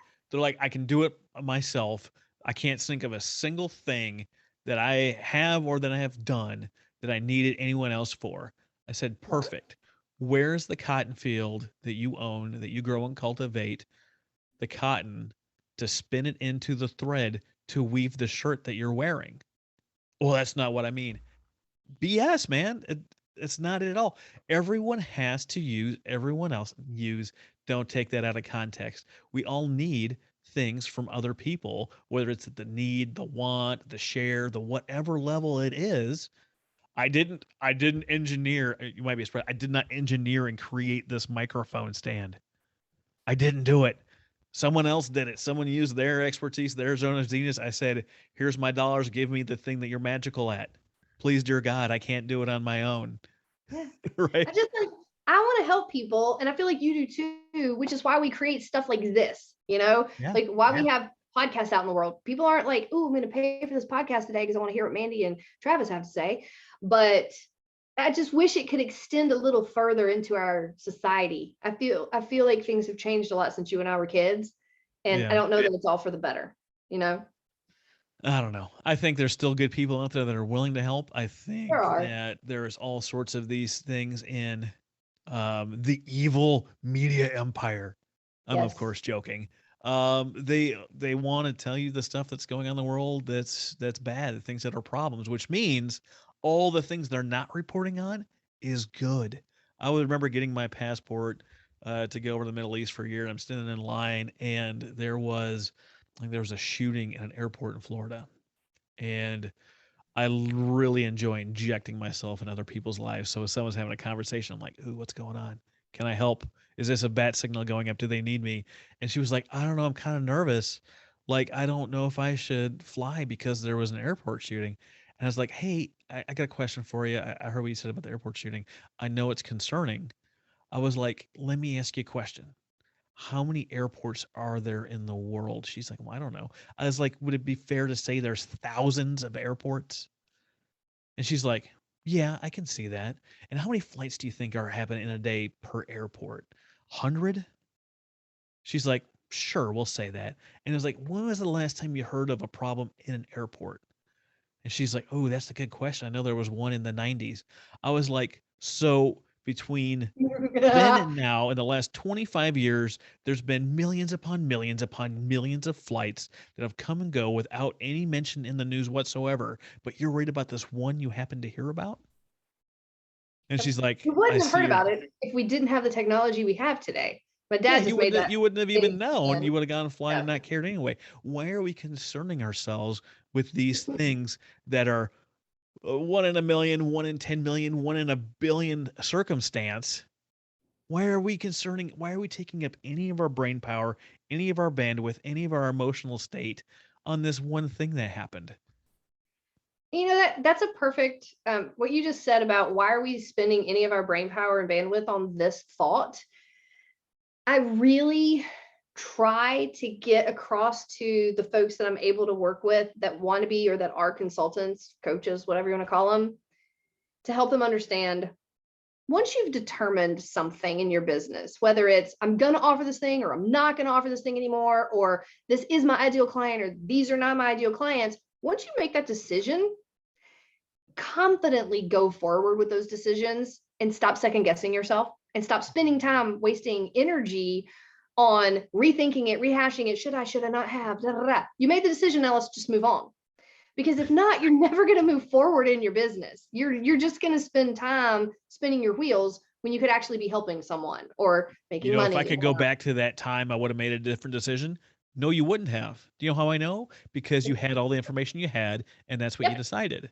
I can do it myself. I can't think of a single thing that I have or that I have done that I needed anyone else for. I said, perfect. Where's the cotton field that you own, that you grow and cultivate the cotton to spin it into the thread to weave the shirt that you're wearing? Well, that's not what I mean. BS, man. It's not it at all. Everyone has to use, everyone else use. Don't take that out of context. We all need things from other people, whether it's the need, the want, the share, the whatever level it is. I didn't engineer, you might be surprised. I did not engineer and create this microphone stand. I didn't do it. Someone else did it. Someone used their expertise, their zone of genius. I said, here's my dollars. Give me the thing that you're magical at. Please, dear God, I can't do it on my own. Yeah. Right? I just like I want to help people, and I feel like you do too, which is why we create stuff like this. You know, Yeah. like why Yeah. we have podcasts out in the world. People aren't like, "Oh, I'm going to pay for this podcast today because I want to hear what Mandy and Travis have to say." But I just wish it could extend a little further into our society. I feel like things have changed a lot since you and I were kids, and I Yeah. don't know that it's all for the better. You know, I don't know. I think there's still good people out there that are willing to help. I there think are. that there's all sorts of these things in the evil media empire. I'm of Yes. course joking. They want to tell you the stuff that's going on in the world that's bad, the things that are problems, which means all the things they're not reporting on is good. I would remember getting my passport to go over to the Middle East for a year, and I'm standing in line, and there was a shooting at an airport in Florida, and really enjoy injecting myself in other people's lives. So if someone's having a conversation, I'm like, "Ooh, what's going on? Can I help? Is this a bat signal going up? Do they need me?" And she was like, "I don't know. I'm kind of nervous. Like, I don't know if I should fly because there was an airport shooting." And I was like, "Hey, I got a question for you. I heard what you said about the airport shooting. I know it's concerning." I was like, "Let me ask you a question. How many airports are there in the world?" She's like, "Well, I don't know." I was like, "Would it be fair to say there's thousands of airports?" And she's like, "Yeah, I can see that." "And how many flights do you think are happening in a day per airport? 100?" She's like, "Sure, we'll say that." And it was like, "When was the last time you heard of a problem in an airport?" And she's like, "Oh, that's a good question. I know there was one in the 90s." I was like, "So between then and now, in the last 25 years, there's been millions upon millions of flights that have come and go without any mention in the news whatsoever. But you're worried about this one you happen to hear about?" And she's like, You "I wouldn't have see heard your." about it if we didn't have the technology we have today. My Yeah, dad just made that you wouldn't have even statement known. You again. would have gone flying Yeah. and not cared anyway. Why are we concerning ourselves with these things that are one in a million, one in 10 million, one in a billion circumstance? Why are we taking up any of our brain power, any of our bandwidth, any of our emotional state on this one thing that happened? That's a perfect what you just said about why are we spending any of our brain power and bandwidth on this thought. I really try to get across to the folks that I'm able to work with that want to be or that are consultants, coaches, whatever you want to call them, to help them understand once you've determined something in your business, whether it's I'm going to offer this thing or I'm not going to offer this thing anymore, or this is my ideal client or these are not my ideal clients, once you make that decision, confidently go forward with those decisions and stop second guessing yourself and stop spending time wasting energy on rethinking it, rehashing it. Should I not have? Da, da, da. You made the decision. Now let's just move on. Because if not, you're never going to move forward in your business. You're just going to spend time spinning your wheels when you could actually be helping someone or making If I money. could go back to that time, I would have made a different decision. No, you wouldn't have. Do you know how I know? Because you had all the information you had, and that's what you Yep. decided.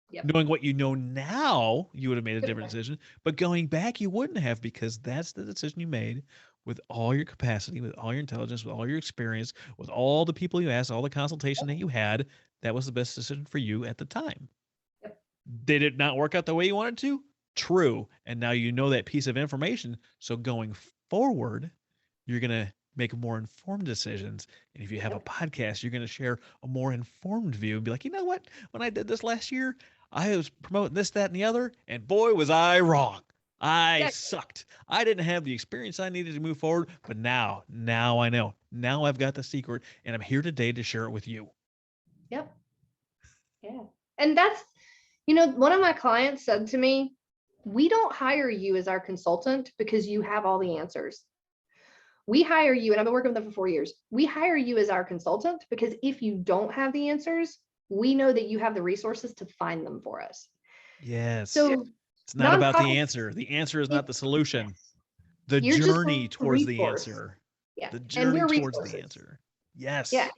Yep. Knowing what you know now, you would have made a Good different point. decision. But going back, you wouldn't have, because that's the decision you made with all your capacity, with all your intelligence, with all your experience, with all the people you asked, all the consultation that you had. That was the best decision for you at the time. Yep. Did it not work out the way you wanted to? True. And now you know that piece of information. So going forward, you're going to make more informed decisions. And if you have a Yep. podcast, you're going to share a more informed view and be like, you know what? When I did this last year, I was promoting this, that, and the other. And boy, was I wrong. I Yeah. sucked. I didn't have the experience I needed to move forward. But now I know. Now I've got the secret, and I'm here today to share it with you. Yep. Yeah. And that's, one of my clients said to me, we don't hire you as our consultant because you have all the answers. We hire you, and I've been working with them for 4 years. We hire you as our consultant because if you don't have the answers, we know that you have the resources to find them for us. Yes. So It's not about the nonprofits, answer. The answer is not it, the solution. yes, The you're just journey a towards the resource. answer. Yeah. The And journey we're towards the resources. answer. Yeah. Yes.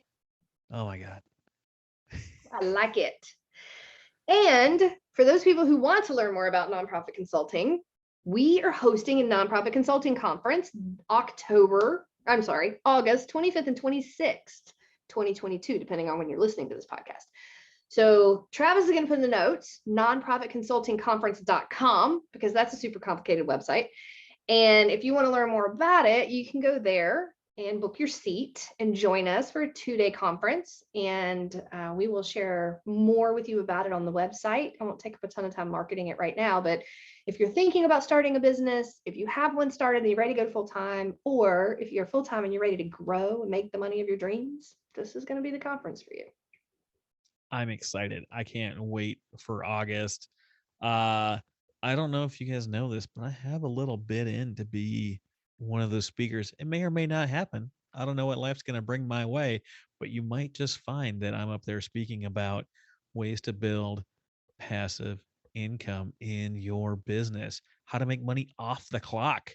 Oh my God. I like it. And for those people who want to learn more about nonprofit consulting, we are hosting a nonprofit consulting conference August 25th and 26th, 2022, depending on when you're listening to this podcast. So Travis is going to put in the notes, nonprofitconsultingconference.com, because that's a super complicated website. And if you want to learn more about it, you can go there and book your seat and join us for a 2-day conference. And we will share more with you about it on the website. I won't take up a ton of time marketing it right now, but if you're thinking about starting a business, if you have one started and you're ready to go full time, or if you're full time and you're ready to grow and make the money of your dreams, this is going to be the conference for you. I'm excited. I can't wait for August. Uh, I don't know if you guys know this, but I have a little bit in to be one of those speakers. It may or may not happen. I don't know what life's going to bring my way, but you might just find that I'm up there speaking about ways to build passive income in your business, how to make money off the clock.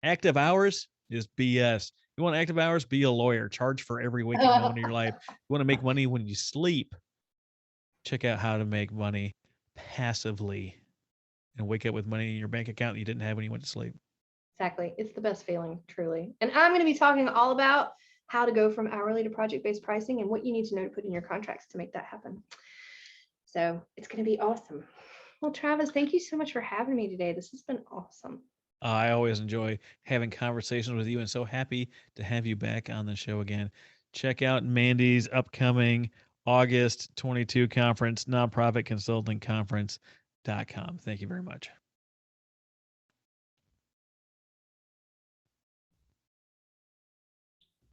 Active hours is BS. You want active hours? Be a lawyer. Charge for every waking moment of your life. You want to make money when you sleep? Check out how to make money passively and wake up with money in your bank account that you didn't have when you went to sleep. Exactly. It's the best feeling, truly. And I'm going to be talking all about how to go from hourly to project-based pricing and what you need to know to put in your contracts to make that happen. So it's going to be awesome. Well, Travis, thank you so much for having me today. This has been awesome. I always enjoy having conversations with you, and so happy to have you back on the show again. Check out Mandy's upcoming August 22 conference, nonprofitconsultingconference.com. Thank you very much.